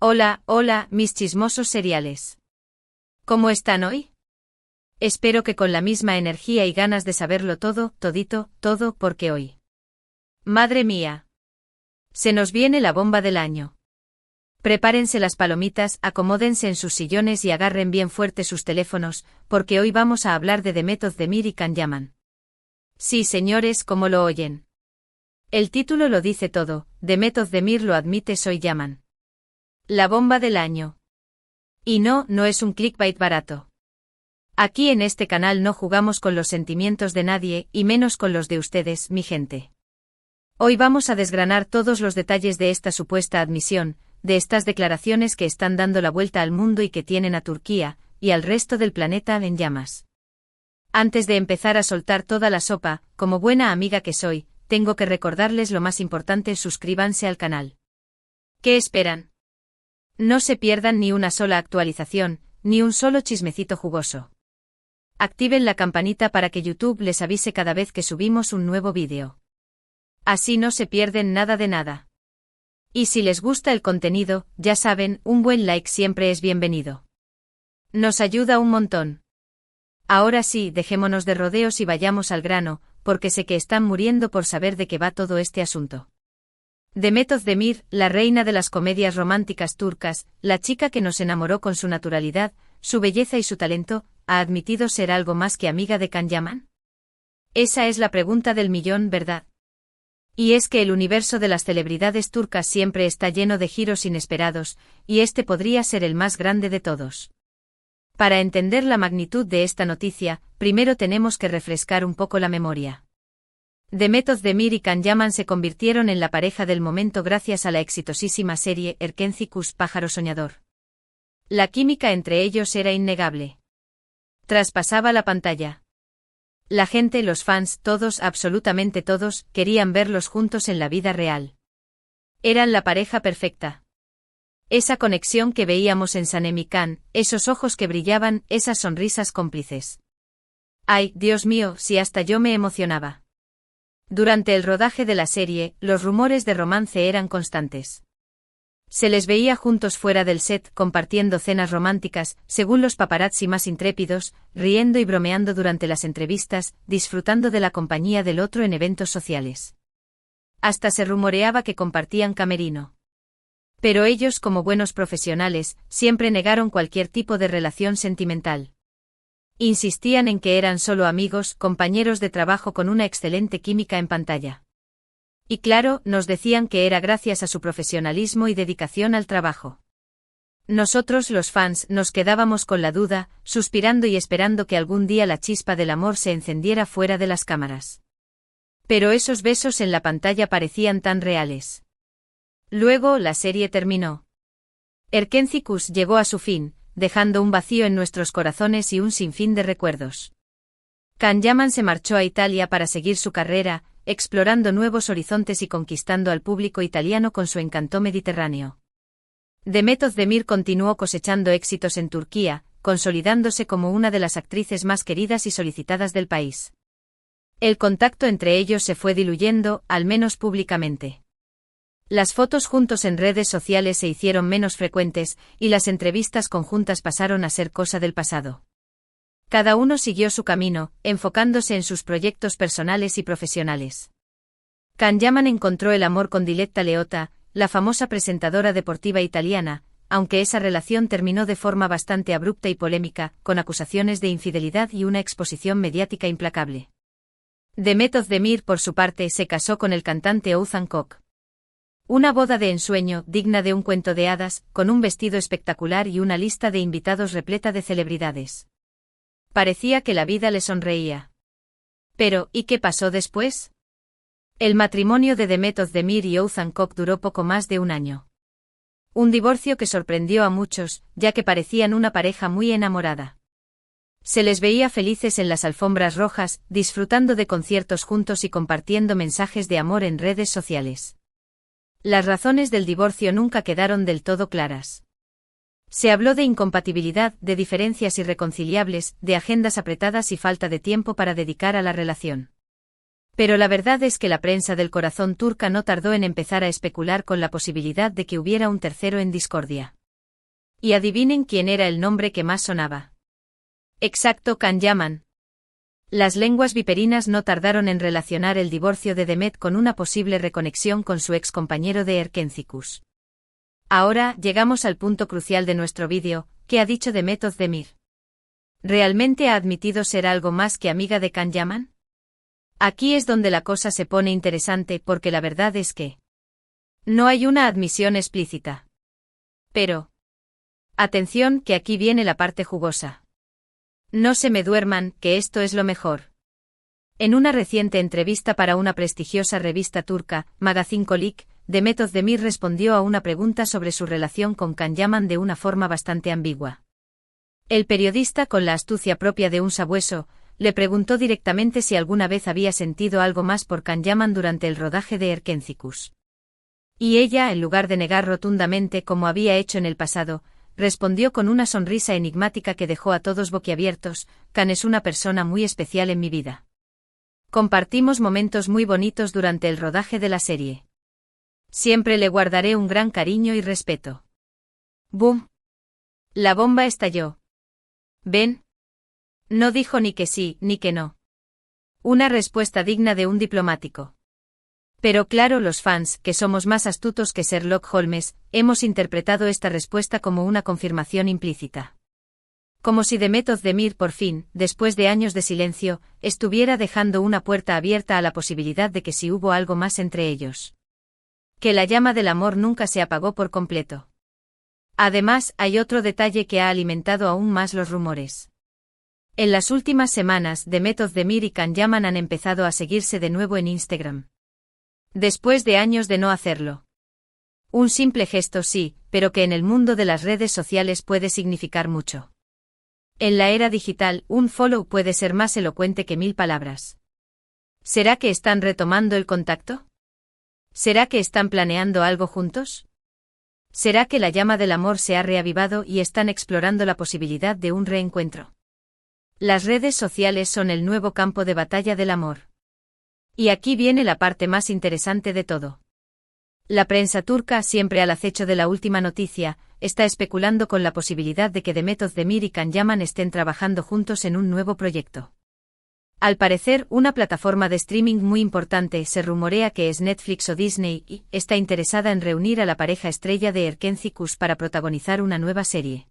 Hola, hola, mis chismosos seriales. ¿Cómo están hoy? Espero que con la misma energía y ganas de saberlo todo, todito, todo, porque hoy. Madre mía. Se nos viene la bomba del año. Prepárense las palomitas, acomódense en sus sillones y agarren bien fuerte sus teléfonos, porque hoy vamos a hablar de Demet Özdemir y Can Yaman. Sí, señores, como lo oyen. El título lo dice todo, Demet Özdemir lo admite, soy Yaman. La bomba del año. Y no, no es un clickbait barato. Aquí en este canal no jugamos con los sentimientos de nadie, y menos con los de ustedes, mi gente. Hoy vamos a desgranar todos los detalles de esta supuesta admisión, de estas declaraciones que están dando la vuelta al mundo y que tienen a Turquía, y al resto del planeta en llamas. Antes de empezar a soltar toda la sopa, como buena amiga que soy, tengo que recordarles lo más importante: suscríbanse al canal. ¿Qué esperan? No se pierdan ni una sola actualización, ni un solo chismecito jugoso. Activen la campanita para que YouTube les avise cada vez que subimos un nuevo vídeo. Así no se pierden nada de nada. Y si les gusta el contenido, ya saben, un buen like siempre es bienvenido. Nos ayuda un montón. Ahora sí, dejémonos de rodeos y vayamos al grano, porque sé que están muriendo por saber de qué va todo este asunto. Demet Özdemir, la reina de las comedias románticas turcas, la chica que nos enamoró con su naturalidad, su belleza y su talento, ¿ha admitido ser algo más que amiga de Can Yaman? Esa es la pregunta del millón, ¿verdad? Y es que el universo de las celebridades turcas siempre está lleno de giros inesperados, y este podría ser el más grande de todos. Para entender la magnitud de esta noticia, primero tenemos que refrescar un poco la memoria. Demet Özdemir y Can Yaman se convirtieron en la pareja del momento gracias a la exitosísima serie Erkenci Pájaro Soñador. La química entre ellos era innegable. Traspasaba la pantalla. La gente, los fans, todos, absolutamente todos, querían verlos juntos en la vida real. Eran la pareja perfecta. Esa conexión que veíamos en Sanem y Can, esos ojos que brillaban, esas sonrisas cómplices. Ay, Dios mío, si hasta yo me emocionaba. Durante el rodaje de la serie, los rumores de romance eran constantes. Se les veía juntos fuera del set, compartiendo cenas románticas, según los paparazzi más intrépidos, riendo y bromeando durante las entrevistas, disfrutando de la compañía del otro en eventos sociales. Hasta se rumoreaba que compartían camerino. Pero ellos, como buenos profesionales, siempre negaron cualquier tipo de relación sentimental. Insistían en que eran solo amigos, compañeros de trabajo con una excelente química en pantalla. Y claro, nos decían que era gracias a su profesionalismo y dedicación al trabajo. Nosotros, los fans, nos quedábamos con la duda, suspirando y esperando que algún día la chispa del amor se encendiera fuera de las cámaras. Pero esos besos en la pantalla parecían tan reales. Luego, la serie terminó. Erkenci llegó a su fin, dejando un vacío en nuestros corazones y un sinfín de recuerdos. Can Yaman se marchó a Italia para seguir su carrera, explorando nuevos horizontes y conquistando al público italiano con su encanto mediterráneo. Demet Özdemir continuó cosechando éxitos en Turquía, consolidándose como una de las actrices más queridas y solicitadas del país. El contacto entre ellos se fue diluyendo, al menos públicamente. Las fotos juntos en redes sociales se hicieron menos frecuentes, y las entrevistas conjuntas pasaron a ser cosa del pasado. Cada uno siguió su camino, enfocándose en sus proyectos personales y profesionales. Can Yaman encontró el amor con Diletta Leotta, la famosa presentadora deportiva italiana, aunque esa relación terminó de forma bastante abrupta y polémica, con acusaciones de infidelidad y una exposición mediática implacable. Demet Özdemir, por su parte, se casó con el cantante Oğuzhan Koç. Una boda de ensueño, digna de un cuento de hadas, con un vestido espectacular y una lista de invitados repleta de celebridades. Parecía que la vida le sonreía. Pero, ¿y qué pasó después? El matrimonio de Demet Özdemir y Oğuzhan Koç duró poco más de un año. Un divorcio que sorprendió a muchos, ya que parecían una pareja muy enamorada. Se les veía felices en las alfombras rojas, disfrutando de conciertos juntos y compartiendo mensajes de amor en redes sociales. Las razones del divorcio nunca quedaron del todo claras. Se habló de incompatibilidad, de diferencias irreconciliables, de agendas apretadas y falta de tiempo para dedicar a la relación. Pero la verdad es que la prensa del corazón turca no tardó en empezar a especular con la posibilidad de que hubiera un tercero en discordia. Y adivinen quién era el nombre que más sonaba. Exacto, Can Yaman. Las lenguas viperinas no tardaron en relacionar el divorcio de Demet con una posible reconexión con su ex compañero de Erkencikus. Ahora, llegamos al punto crucial de nuestro vídeo. ¿Qué ha dicho Demet Özdemir? ¿Realmente ha admitido ser algo más que amiga de Can Yaman? Aquí es donde la cosa se pone interesante porque la verdad es que no hay una admisión explícita. Pero atención, que aquí viene la parte jugosa. No se me duerman, que esto es lo mejor. En una reciente entrevista para una prestigiosa revista turca, Magazine Kolik, Demet Özdemir respondió a una pregunta sobre su relación con Can Yaman de una forma bastante ambigua. El periodista, con la astucia propia de un sabueso, le preguntó directamente si alguna vez había sentido algo más por Can Yaman durante el rodaje de Erkencikus. Y ella, en lugar de negar rotundamente como había hecho en el pasado, respondió con una sonrisa enigmática que dejó a todos boquiabiertos: Can es una persona muy especial en mi vida. Compartimos momentos muy bonitos durante el rodaje de la serie. Siempre le guardaré un gran cariño y respeto. ¡Bum! La bomba estalló. ¿Ven? No dijo ni que sí, ni que no. Una respuesta digna de un diplomático. Pero claro, los fans, que somos más astutos que Sherlock Holmes, hemos interpretado esta respuesta como una confirmación implícita. Como si Demet Özdemir por fin, después de años de silencio, estuviera dejando una puerta abierta a la posibilidad de que sí hubo algo más entre ellos. Que la llama del amor nunca se apagó por completo. Además, hay otro detalle que ha alimentado aún más los rumores. En las últimas semanas, Demet Özdemir y Can Yaman han empezado a seguirse de nuevo en Instagram. Después de años de no hacerlo. Un simple gesto sí, pero que en el mundo de las redes sociales puede significar mucho. En la era digital, un follow puede ser más elocuente que 1000 palabras. ¿Será que están retomando el contacto? ¿Será que están planeando algo juntos? ¿Será que la llama del amor se ha reavivado y están explorando la posibilidad de un reencuentro? Las redes sociales son el nuevo campo de batalla del amor. Y aquí viene la parte más interesante de todo. La prensa turca, siempre al acecho de la última noticia, está especulando con la posibilidad de que Demet Özdemir y Can Yaman estén trabajando juntos en un nuevo proyecto. Al parecer, una plataforma de streaming muy importante, se rumorea que es Netflix o Disney, y está interesada en reunir a la pareja estrella de Erkencikus para protagonizar una nueva serie.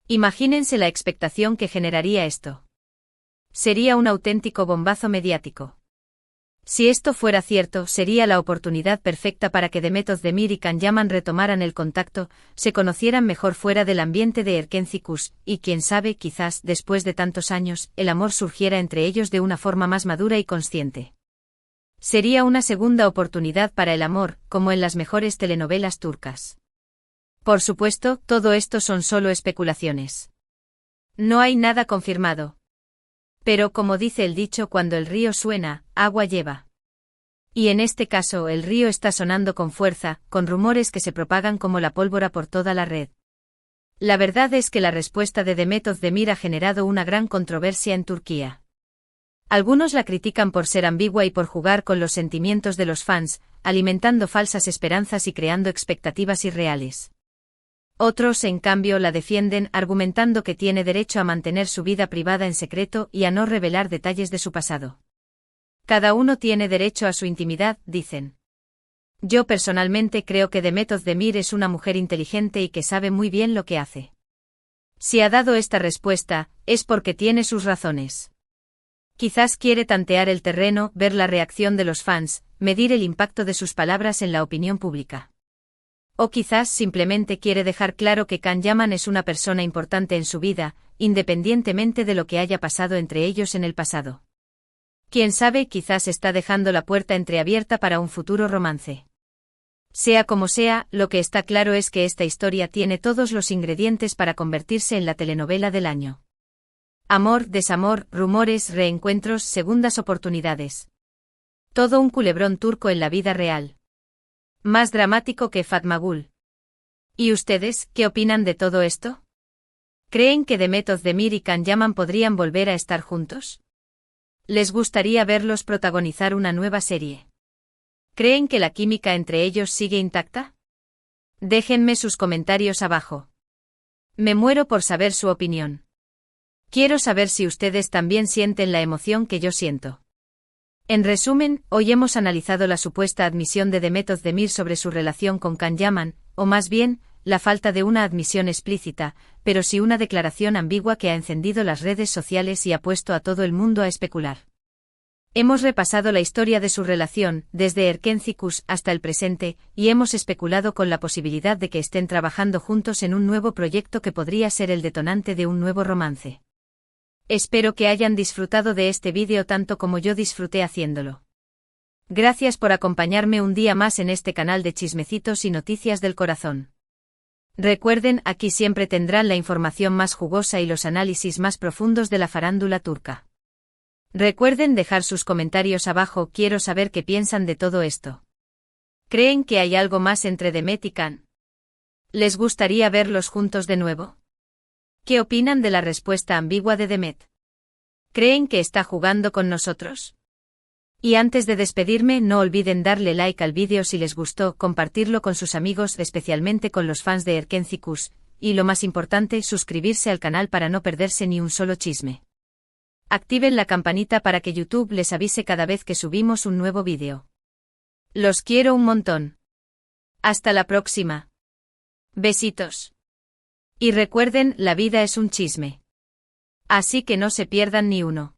Imagínense la expectación que generaría esto. Sería un auténtico bombazo mediático. Si esto fuera cierto, sería la oportunidad perfecta para que Demet Özdemir y Can Yaman retomaran el contacto, se conocieran mejor fuera del ambiente de Erkencikus, y quién sabe, quizás, después de tantos años, el amor surgiera entre ellos de una forma más madura y consciente. Sería una segunda oportunidad para el amor, como en las mejores telenovelas turcas. Por supuesto, todo esto son solo especulaciones. No hay nada confirmado. Pero como dice el dicho, cuando el río suena, agua lleva. Y en este caso el río está sonando con fuerza, con rumores que se propagan como la pólvora por toda la red. La verdad es que la respuesta de Demet Özdemir ha generado una gran controversia en Turquía. Algunos la critican por ser ambigua y por jugar con los sentimientos de los fans, alimentando falsas esperanzas y creando expectativas irreales. Otros, en cambio, la defienden, argumentando que tiene derecho a mantener su vida privada en secreto y a no revelar detalles de su pasado. Cada uno tiene derecho a su intimidad, dicen. Yo personalmente creo que Demet Özdemir es una mujer inteligente y que sabe muy bien lo que hace. Si ha dado esta respuesta, es porque tiene sus razones. Quizás quiere tantear el terreno, ver la reacción de los fans, medir el impacto de sus palabras en la opinión pública. O quizás simplemente quiere dejar claro que Can Yaman es una persona importante en su vida, independientemente de lo que haya pasado entre ellos en el pasado. Quién sabe, quizás está dejando la puerta entreabierta para un futuro romance. Sea como sea, lo que está claro es que esta historia tiene todos los ingredientes para convertirse en la telenovela del año. Amor, desamor, rumores, reencuentros, segundas oportunidades. Todo un culebrón turco en la vida real. Más dramático que Fatma Gul. ¿Y ustedes, qué opinan de todo esto? ¿Creen que Demet Özdemir y Can Yaman podrían volver a estar juntos? Les gustaría verlos protagonizar una nueva serie. ¿Creen que la química entre ellos sigue intacta? Déjenme sus comentarios abajo. Me muero por saber su opinión. Quiero saber si ustedes también sienten la emoción que yo siento. En resumen, hoy hemos analizado la supuesta admisión de Demet Özdemir sobre su relación con Can Yaman, o más bien, la falta de una admisión explícita, pero sí una declaración ambigua que ha encendido las redes sociales y ha puesto a todo el mundo a especular. Hemos repasado la historia de su relación, desde Erkenci Kuş hasta el presente, y hemos especulado con la posibilidad de que estén trabajando juntos en un nuevo proyecto que podría ser el detonante de un nuevo romance. Espero que hayan disfrutado de este vídeo tanto como yo disfruté haciéndolo. Gracias por acompañarme un día más en este canal de chismecitos y noticias del corazón. Recuerden, aquí siempre tendrán la información más jugosa y los análisis más profundos de la farándula turca. Recuerden dejar sus comentarios abajo, quiero saber qué piensan de todo esto. ¿Creen que hay algo más entre Demet y Can? ¿Les gustaría verlos juntos de nuevo? ¿Qué opinan de la respuesta ambigua de Demet? ¿Creen que está jugando con nosotros? Y antes de despedirme, no olviden darle like al vídeo si les gustó, compartirlo con sus amigos, especialmente con los fans de Erkenci Kuş, y lo más importante, suscribirse al canal para no perderse ni un solo chisme. Activen la campanita para que YouTube les avise cada vez que subimos un nuevo vídeo. Los quiero un montón. Hasta la próxima. Besitos. Y recuerden, la vida es un chisme. Así que no se pierdan ni uno.